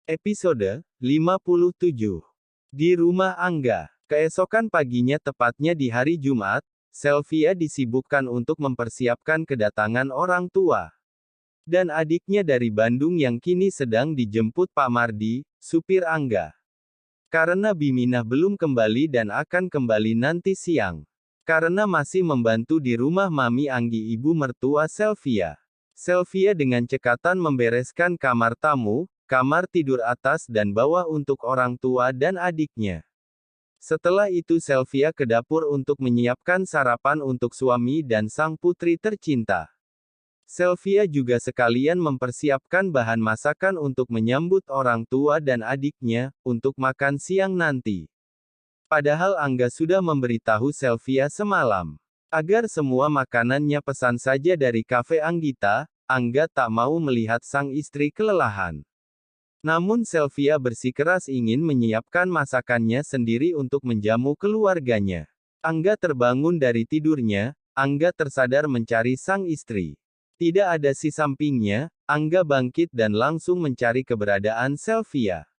Episode 57. Di rumah Angga. Keesokan paginya tepatnya di hari Jumat, Sylvia disibukkan untuk mempersiapkan kedatangan orang tua dan adiknya dari Bandung yang kini sedang dijemput Pak Mardi, supir Angga. Karena Biminah belum kembali dan akan kembali nanti siang. Karena masih membantu di rumah Mami Anggi ibu mertua Sylvia. Sylvia dengan cekatan membereskan kamar tamu, kamar tidur atas dan bawah untuk orang tua dan adiknya. Setelah itu Sylvia ke dapur untuk menyiapkan sarapan untuk suami dan sang putri tercinta. Sylvia juga sekalian mempersiapkan bahan masakan untuk menyambut orang tua dan adiknya, untuk makan siang nanti. Padahal Angga sudah memberitahu Sylvia semalam. Agar semua makanannya pesan saja dari kafe Anggita, Angga tak mau melihat sang istri kelelahan. Namun Sylvia bersikeras ingin menyiapkan masakannya sendiri untuk menjamu keluarganya. Angga terbangun dari tidurnya, Angga tersadar mencari sang istri. Tidak ada si sampingnya, Angga bangkit dan langsung mencari keberadaan Sylvia.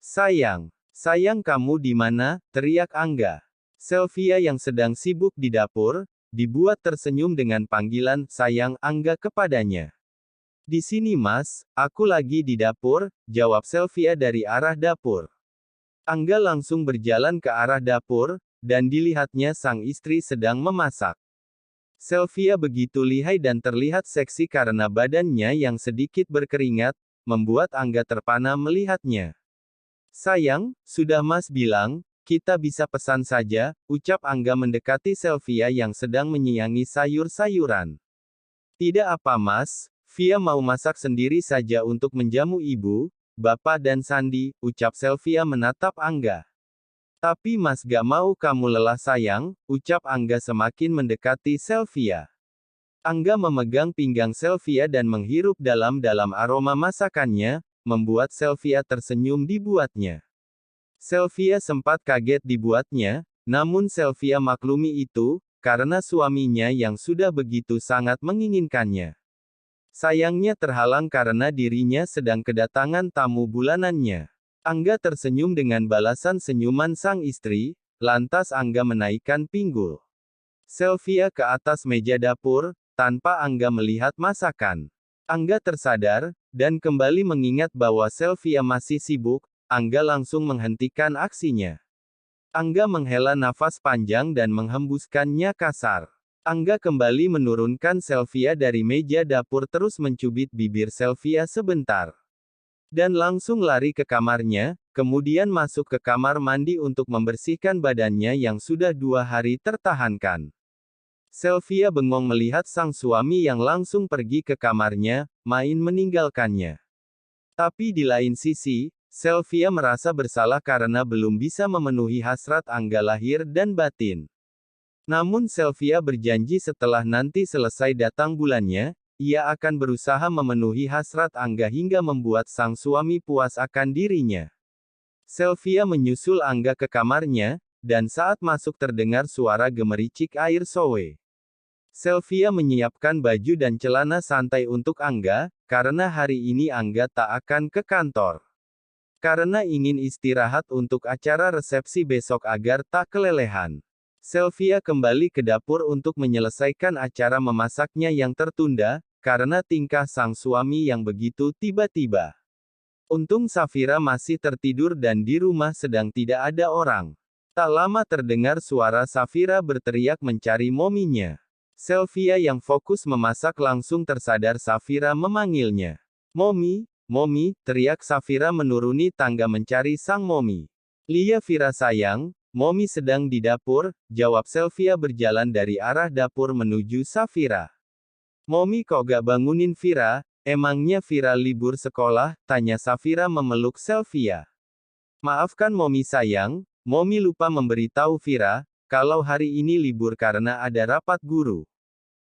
Sayang, sayang kamu di mana? Teriak Angga. Sylvia yang sedang sibuk di dapur, dibuat tersenyum dengan panggilan sayang Angga kepadanya. Di sini Mas, aku lagi di dapur, jawab Sylvia dari arah dapur. Angga langsung berjalan ke arah dapur, dan dilihatnya sang istri sedang memasak. Sylvia begitu lihai dan terlihat seksi karena badannya yang sedikit berkeringat, membuat Angga terpana melihatnya. Sayang, sudah Mas bilang, kita bisa pesan saja, ucap Angga mendekati Sylvia yang sedang menyiangi sayur-sayuran. Tidak apa Mas, Via mau masak sendiri saja untuk menjamu ibu, bapak dan Sandi, ucap Sylvia menatap Angga. Tapi Mas gak mau kamu lelah sayang, ucap Angga semakin mendekati Sylvia. Angga memegang pinggang Sylvia dan menghirup dalam-dalam aroma masakannya, membuat Sylvia tersenyum dibuatnya. Sylvia sempat kaget dibuatnya, namun Sylvia maklumi itu, karena suaminya yang sudah begitu sangat menginginkannya. Sayangnya terhalang karena dirinya sedang kedatangan tamu bulanannya. Angga tersenyum dengan balasan senyuman sang istri, lantas Angga menaikkan pinggul Sylvia ke atas meja dapur, tanpa Angga melihat masakan. Angga tersadar, dan kembali mengingat bahwa Sylvia masih sibuk, Angga langsung menghentikan aksinya. Angga menghela nafas panjang dan menghembuskannya kasar. Angga kembali menurunkan Sylvia dari meja dapur terus mencubit bibir Sylvia sebentar. Dan langsung lari ke kamarnya, kemudian masuk ke kamar mandi untuk membersihkan badannya yang sudah 2 hari tertahankan. Sylvia bengong melihat sang suami yang langsung pergi ke kamarnya, main meninggalkannya. Tapi di lain sisi, Sylvia merasa bersalah karena belum bisa memenuhi hasrat Angga lahir dan batin. Namun Sylvia berjanji setelah nanti selesai datang bulannya, ia akan berusaha memenuhi hasrat Angga hingga membuat sang suami puas akan dirinya. Sylvia menyusul Angga ke kamarnya, dan saat masuk terdengar suara gemericik air sowe. Sylvia menyiapkan baju dan celana santai untuk Angga, karena hari ini Angga tak akan ke kantor. Karena ingin istirahat untuk acara resepsi besok agar tak kelelehan. Sylvia kembali ke dapur untuk menyelesaikan acara memasaknya yang tertunda, karena tingkah sang suami yang begitu tiba-tiba. Untung Safira masih tertidur dan di rumah sedang tidak ada orang. Tak lama terdengar suara Safira berteriak mencari mominya. Sylvia yang fokus memasak langsung tersadar Safira memanggilnya. Momi, Momi, teriak Safira menuruni tangga mencari sang momi. Lia Vira sayang, Momi sedang di dapur, jawab Sylvia berjalan dari arah dapur menuju Safira. Momi kok gak bangunin Vira, emangnya Vira libur sekolah, tanya Safira memeluk Sylvia. Maafkan Momi sayang, Momi lupa memberitahu Vira, kalau hari ini libur karena ada rapat guru.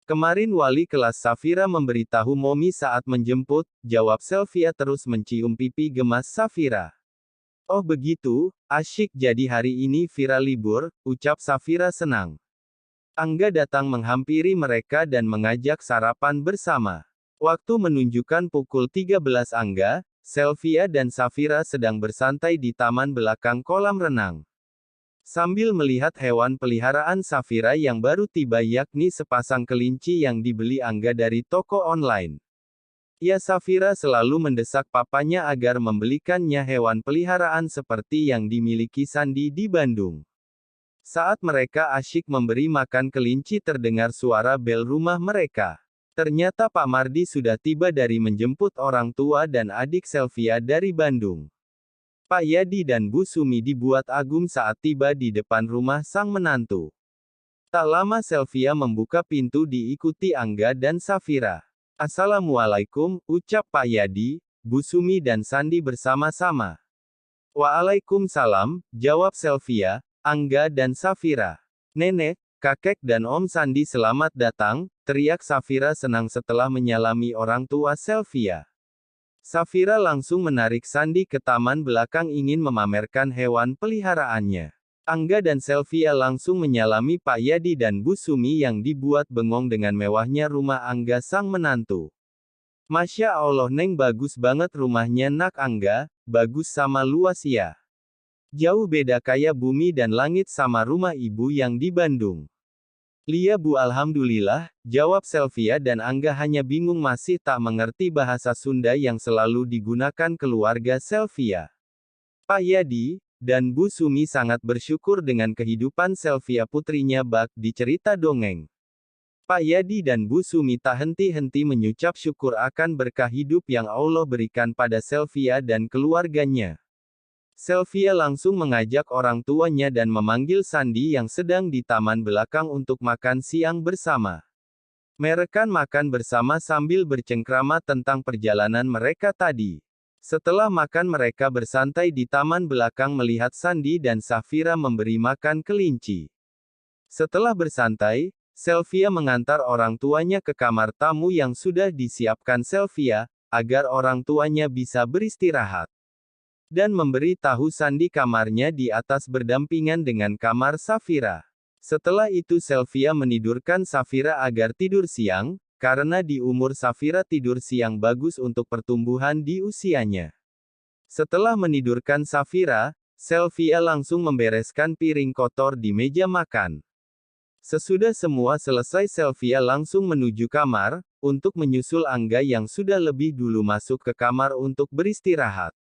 Kemarin wali kelas Safira memberitahu Momi saat menjemput, jawab Sylvia terus mencium pipi gemas Safira. Oh begitu, asyik jadi hari ini Vira libur, ucap Safira senang. Angga datang menghampiri mereka dan mengajak sarapan bersama. Waktu menunjukkan pukul 13 Angga, Sylvia dan Safira sedang bersantai di taman belakang kolam renang. Sambil melihat hewan peliharaan Safira yang baru tiba, yakni sepasang kelinci yang dibeli Angga dari toko online. Ya, Safira selalu mendesak papanya agar membelikannya hewan peliharaan seperti yang dimiliki Sandi di Bandung. Saat mereka asyik memberi makan kelinci, terdengar suara bel rumah mereka. Ternyata Pak Mardi sudah tiba dari menjemput orang tua dan adik Sylvia dari Bandung. Pak Yadi dan Bu Sumi dibuat agum saat tiba di depan rumah sang menantu. Tak lama Sylvia membuka pintu diikuti Angga dan Safira. "Assalamualaikum," ucap Pak Yadi, Bu Sumi dan Sandi bersama-sama. "Waalaikumsalam," jawab Sylvia, Angga dan Safira. "Nenek, kakek dan Om Sandi selamat datang," teriak Safira senang setelah menyalami orang tua Sylvia. Safira langsung menarik Sandi ke taman belakang ingin memamerkan hewan peliharaannya. Angga dan Sylvia langsung menyalami Pak Yadi dan Bu Sumi yang dibuat bengong dengan mewahnya rumah Angga sang menantu. "Masya Allah Neng, bagus banget rumahnya nak Angga, bagus sama luas ya. Jauh beda kayak bumi dan langit sama rumah ibu yang di Bandung." "Lia Bu, alhamdulillah," jawab Sylvia dan Angga hanya bingung masih tak mengerti bahasa Sunda yang selalu digunakan keluarga Sylvia. Pak Yadi dan Bu Sumi sangat bersyukur dengan kehidupan Sylvia putrinya bak di cerita dongeng. Pak Yadi dan Bu Sumi tak henti-henti mengucap syukur akan berkah hidup yang Allah berikan pada Sylvia dan keluarganya. Sylvia langsung mengajak orang tuanya dan memanggil Sandi yang sedang di taman belakang untuk makan siang bersama. Mereka makan bersama sambil bercengkrama tentang perjalanan mereka tadi. Setelah makan mereka bersantai di taman belakang melihat Sandi dan Safira memberi makan kelinci. Setelah bersantai, Sylvia mengantar orang tuanya ke kamar tamu yang sudah disiapkan Sylvia, agar orang tuanya bisa beristirahat. Dan memberi tahu Sandi kamarnya di atas berdampingan dengan kamar Safira. Setelah itu Sylvia menidurkan Safira agar tidur siang, karena di umur Safira tidur siang bagus untuk pertumbuhan di usianya. Setelah menidurkan Safira, Sylvia langsung membereskan piring kotor di meja makan. Sesudah semua selesai Sylvia langsung menuju kamar, untuk menyusul Angga yang sudah lebih dulu masuk ke kamar untuk beristirahat.